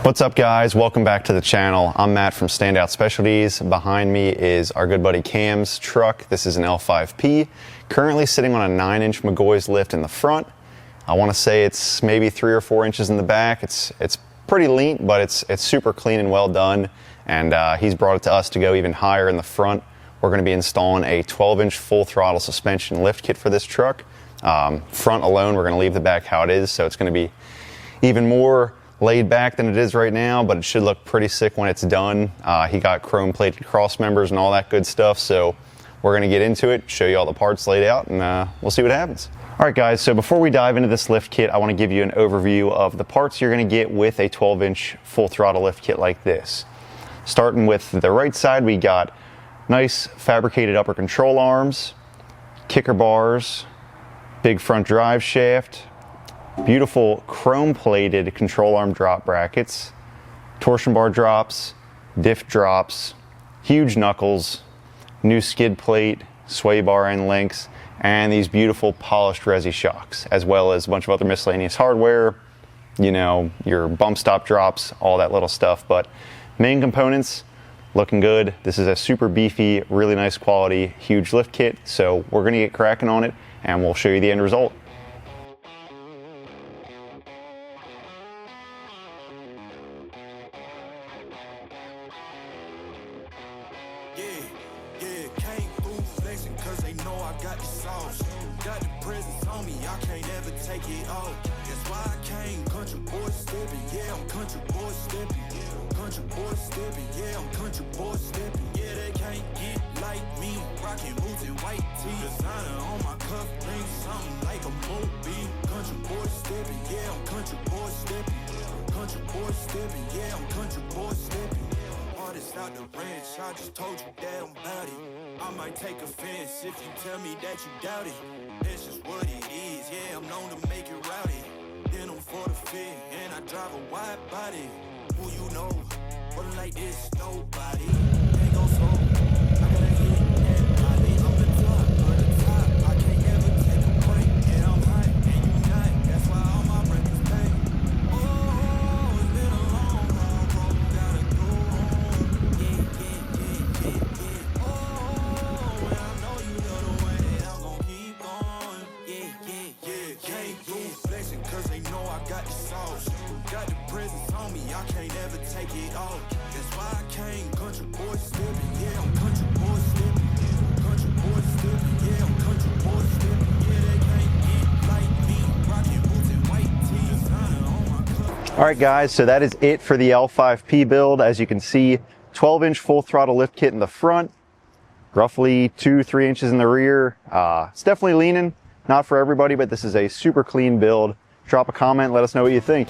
What's up guys, welcome back to the channel. I'm Matt from Standout Specialties. Behind me is our good buddy Cam's truck. This is an L5P, currently sitting on a 9-inch McGoy's lift in the front. I want to say it's maybe 3 or 4 inches in the back. It's pretty lean, but it's super clean and well done. And he's brought it to us to go even higher in the front. We're going to be installing a 12-inch full throttle suspension lift kit for this truck. Front alone, we're going to leave the back how it is, so it's going to be even more laid back than it is right now, but it should look pretty sick when it's done. He got chrome plated cross members and all that good stuff, so we're going to get into it, show you all the parts laid out, and we'll see what happens. All right guys, so before we dive into this lift kit, I want to give you an overview of the parts you're going to get with a 12-inch full throttle lift kit like this. Starting with the right side, we got nice fabricated upper control arms, kicker bars, big front drive shaft, beautiful chrome plated control arm drop brackets, torsion bar drops, diff drops, huge knuckles, new skid plate, sway bar end links, and these beautiful polished resi shocks, as well as a bunch of other miscellaneous hardware, you know, your bump stop drops, all that little stuff. But main components looking good. This is a super beefy, really nice quality, huge lift kit. So we're gonna get cracking on it and we'll show you the end result. Cause they know I got the sauce. Got the presence on me, I can't ever take it off. That's why I came, country boy stepping. Yeah, I'm country boy stepping. Country boy stepping, yeah, I'm country boy stepping. Yeah, they can't get like me. Rockin' boots and white tee. Designer on my cuff, ring something like a movie. Country boy stepping, yeah, I'm country boy stepping. Country boy stepping, yeah, I'm country boy stepping. Artist out the ranch, I just told you that I'm about it. I might take offense if you tell me that you doubt it. It's just what it is, yeah, I'm known to make it rowdy. Then I'm for the fit, and I drive a wide body. Who you know, but like this, nobody. Ain't go so, I gotta hit that body. I'm the top of the top, I can't ever take a break. Yeah, I'm hot, and you not, that's why all my records pay. Oh, it's been a long road, gotta go home. Yeah. Oh, and I know you know the way, I'm gon' keep going. Yeah. Can't do flexing, cause they know I got the sauce. Got the presence on me, I can't ever take it off. That's why I came, country boy stepping. Yeah, I'm country boy stepping. Country boy stepping, yeah, I'm country boy stepping. Yeah, they can't get like me. Rockin' boots and white tee. Designer on my cup. All right guys, so that is it for the L5P build. As you can see, 12-inch full throttle lift kit in the front, roughly 2-3 inches in the rear. It's definitely leaning, not for everybody, but this is a super clean build. Drop a comment, let us know what you think.